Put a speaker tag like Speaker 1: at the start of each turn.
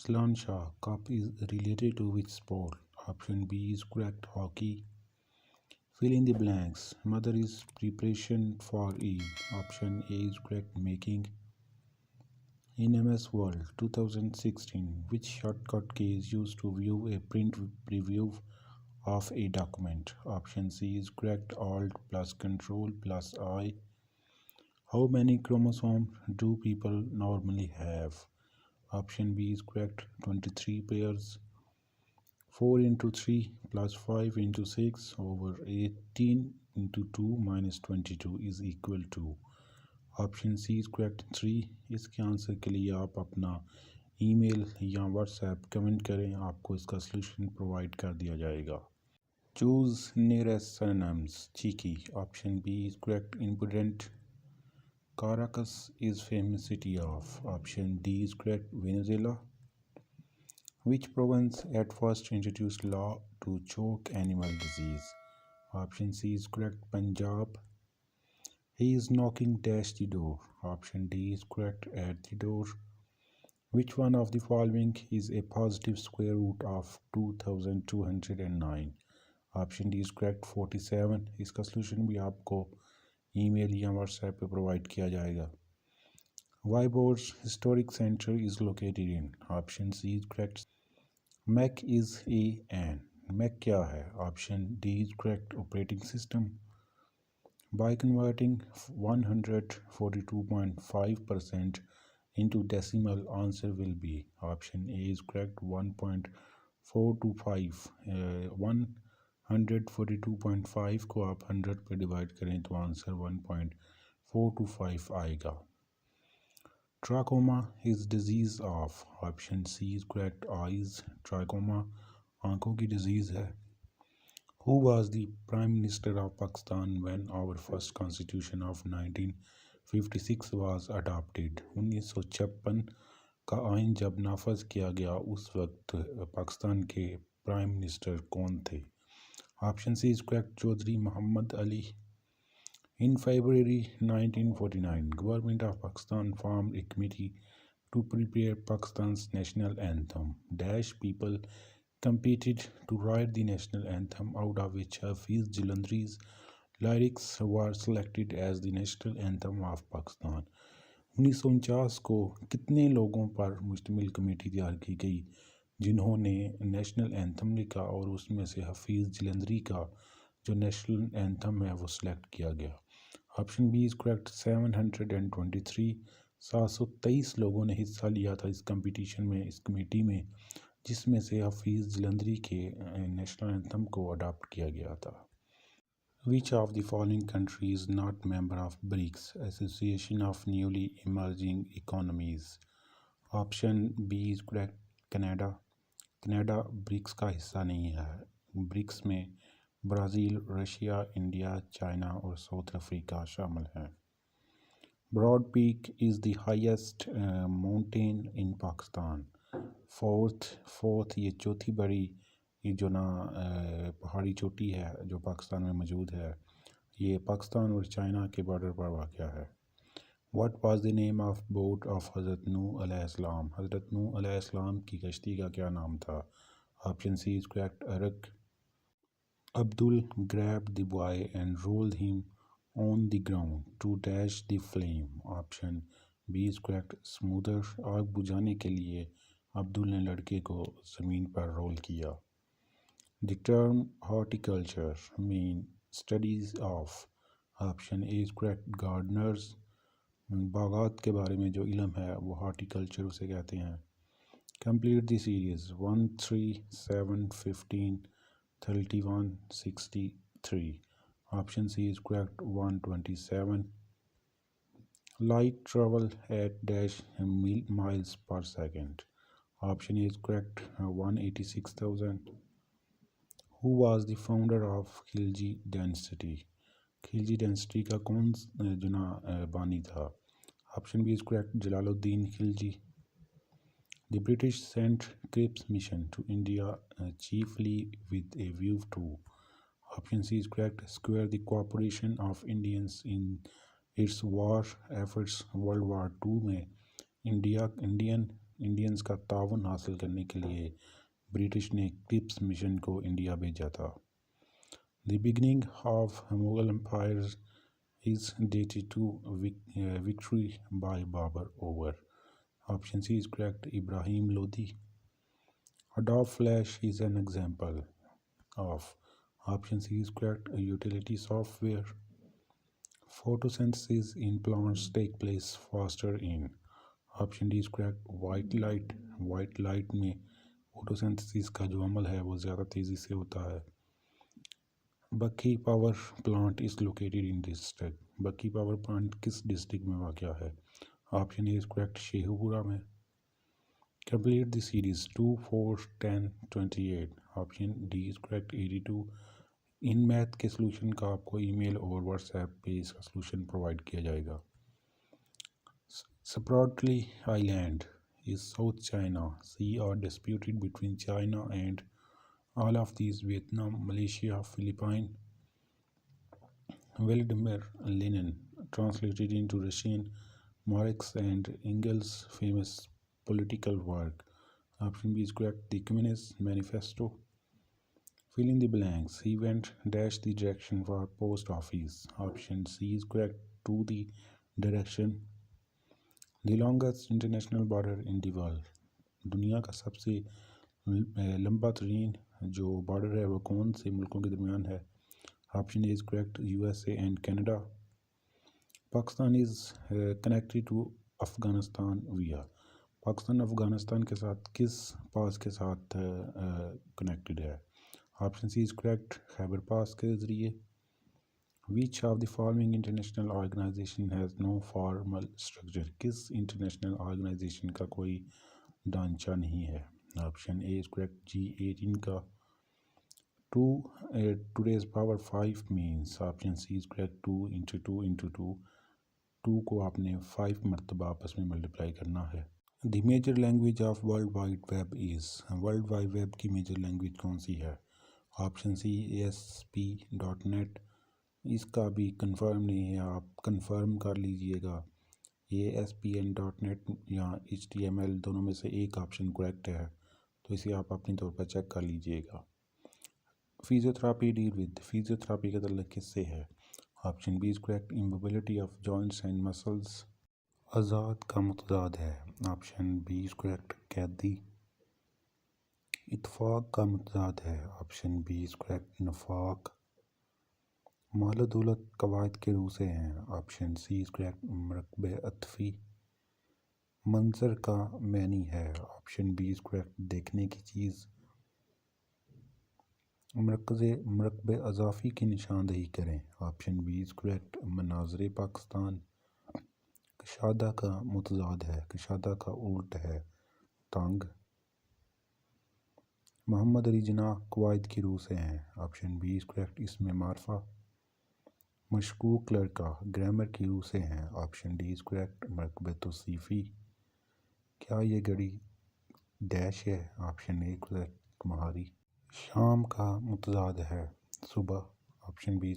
Speaker 1: Aslan Shah Cup is related to which sport? Option B is correct, hockey. Fill in the blanks. Mother is preparation for Eid. Option A is correct, making. In MS World 2016, which shortcut key is used to view a print preview of a document? Option C is correct, Alt plus Control plus I. How many chromosomes do people normally have? Option B is correct, 23 pairs. 4 into 3 plus 5 into 6 over 18 into 2 minus 22 is equal to. Option C is correct 3। इसके answer के लिए आप अपना email या WhatsApp comment करें, आपको इसका solution provide कर दिया जाएगा। Choose nearest synonyms. Cheeky, option B is correct, imprudent. Caracas is famous city of. Option D is correct, Venezuela. Which province at first introduced law to choke animal disease? Option C is correct, Punjab. He is knocking dash the door. Option D is correct, at the door. Which one of the following is a positive square root of 2209? Option D is correct, 47। इसका solution भी आपको email या WhatsApp पे provide किया जाएगा। Wyborg's historic center is located in. Option C is correct. Mac is an. Mac क्या है? Option D is correct, operating system. By converting 142.5% into decimal, answer will be. Option A is correct, 1.425। 142.5 को आप 100 पे divide करें तो answer 1.425 आएगा। Trachoma is disease of. Option C is correct, eyes. Trachoma आंखों की डिजीज है। Who was the Prime Minister of Pakistan when our first Constitution of 1956 was adopted? 1956 का आइन जब नाफज किया गया उस वक्त पाकिस्तान के प्राइम मिनिस्टर कौन थे? Option C is correct, Chaudhry Mohammad Ali. In February 1949, Government of Pakistan formed a committee to prepare Pakistan's national anthem. Dash people competed to write the national anthem, out of which Hafiz Jalandhari's lyrics were selected as the national anthem of Pakistan. 1949 को कितने लोगों पर मुश्तमिल committee तैयार की गई जिन्होंने national anthem लिखा और उसमें से हफीज़ जलंधरी का जो नेशनल एंथम है वो सिलेक्ट किया गया? Option B is correct, 723। 723 लोगों ने हिस्सा लिया था इस कंपटीशन में, इस कमेटी में, जिसमें से हफीज़ जलंधरी के नेशनल एंथम को अडॉप्ट किया गया था। Which of the following country is not member of BRICS, Association of Newly Emerging Economies? Option B is correct, Canada. Canada BRICS का हिस्सा नहीं है। ब्रिक्स में ब्राज़ील, रशिया, इंडिया, चाइना और साउथ अफ्रीका शामिल हैं। Broad Peak is the highest mountain in Pakistan. Fourth ये चौथी बड़ी ये जो ना पहाड़ी चोटी है जो पाकिस्तान में मौजूद है, ये पाकिस्तान और चाइना के बॉर्डर पर वाक़या है। What was the name of boat of हज़रत नूह अलैहिस्सलाम? हज़रत नूह अलैहिस्सलाम की कश्ती का क्या नाम था? ऑप्शन सी इज़ करेक्ट, अरक। Abdul grabbed the boy and rolled him on the ground to dash the flame. Option B is correct, smoother। आग बुझाने के लिए अब्दुल ने लड़के को ज़मीन पर रोल किया। The term horticulture mean studies of। Option A is correct, gardeners। बागात के बारे में जो इल्म है वो हॉर्टिकल्चर उसे कहते हैं। Complete the series 1, 3, 7, 15, 31, 63। Option C is correct, 127। Light travel at dash miles per second. Option A is correct, 186,000। Who was the founder of Khilji dynasty? Khilji dynasty का कौन जुना बानी था? Option B is correct, Jalaluddin Khilji. The British sent Cripps mission to India chiefly with a view to। Option C is correct, square the cooperation of Indians in its war efforts। World War II में Indian Indians کا تعاون حاصل کرنے کے لیے British نے کرپس mission کو India بھیجا تھا. The beginning of Mughal empire is dated to victory by Babur over. Option C is correct. Ibrahim Lodi. Adobe Flash is an example of. Option C is correct. A utility software. Photosynthesis in plants take place faster in. Option D is correct. White light. White light में photosynthesis का जो अमल है वो ज़्यादा तेज़ी से होता है. Bakki power plant is located in district. Bakki power plant किस डिस्ट्रिक्ट में वाक़या है? Option A is correct, Sheikhupura में. Complete the series 2, 4, 10, 28. Option D is correct, 82. इन मैथ के सलूशन का आपको ईमेल और व्हाट्सएप पे इसका सलूशन प्रोवाइड किया जाएगा. Spratly Island is South China. Sea are disputed between China and all of these: Vietnam, Malaysia, Philippines. Vladimir Lenin translated into Russian Marx and Engels' famous political work. Option B is correct, the Communist Manifesto. Fill in the blanks. He went dash the direction for post office. Option C is correct, to the direction. The longest international border in the world. दुनिया का सबसे लंबा तरीन जो border है वो कौन से मुल्कों के दरमियान है? Option A is correct, USA and Canada. Pakistan is connected to Afghanistan via. Pakistan Afghanistan के साथ किस पास के साथ कनेक्टेड है? Option C is correct, Khyber pass के ज़रिए. Which of the following international organization has no formal structure. किस इंटरनेशनल ऑर्गेनाइजेशन का कोई ढांचा नहीं है? Option A is correct, G18 का. 2 to raise power 5 means. Option C is correct, 2 into 2 into 2. 2 को आपने 5 मरतबा आपस में मल्टीप्लाई करना है. The major language of World Wide Web is. World Wide Web की मेजर लैंग्वेज कौन सी है? Option C ASP.NET. इसका भी कंफर्म नहीं है, आप कंफर्म कर लीजिएगा. ASP.NET या HTML दोनों में से एक ऑप्शन करेक्ट है, तो इसे आप अपने तौर पर चेक कर लीजिएगा. Physiotherapy deal with. फिजियोथेरापी का ताल्लुक किससे है? Option B is correct, immobility of joints and muscles. आज़ाद का मुतज़ाद है. ऑप्शन बी इज़ करेक्ट, कैदी. इत्फाक का मुतज़ाद है. ऑप्शन बी इज़ करेक्ट, नफाक. माल दौलत कवायद के रूह से हैं. ऑप्शन सी इज़ करेक्ट, मरकबे अतफ़ी. मंजर का मैनी है. ऑप्शन बी इज़ करेक्ट, देखने की चीज़. मरकबे अज़ाफ़ी की निशानदेही करें. ऑप्शन बी इज़ करेक्ट, मनाज़िर पाकिस्तान. कशादा का मुतज़ाद है. कशादा का उल्ट है तंग. मोहम्मद अली जिन्नाह कवायद की रूह से हैं. ऑप्शन बी इज़ करेक्ट, इसमें मारफा. मशकूक लड़का ग्रामर की रूह से हैं. ऑप्शन डी इज़ करेक्ट, मरकबे तौसीफ़ी. क्या ये घड़ी डैश है? ऑप्शन ए करेक्ट, महारी. शाम का मुतज़ाद है सुबह. Option B is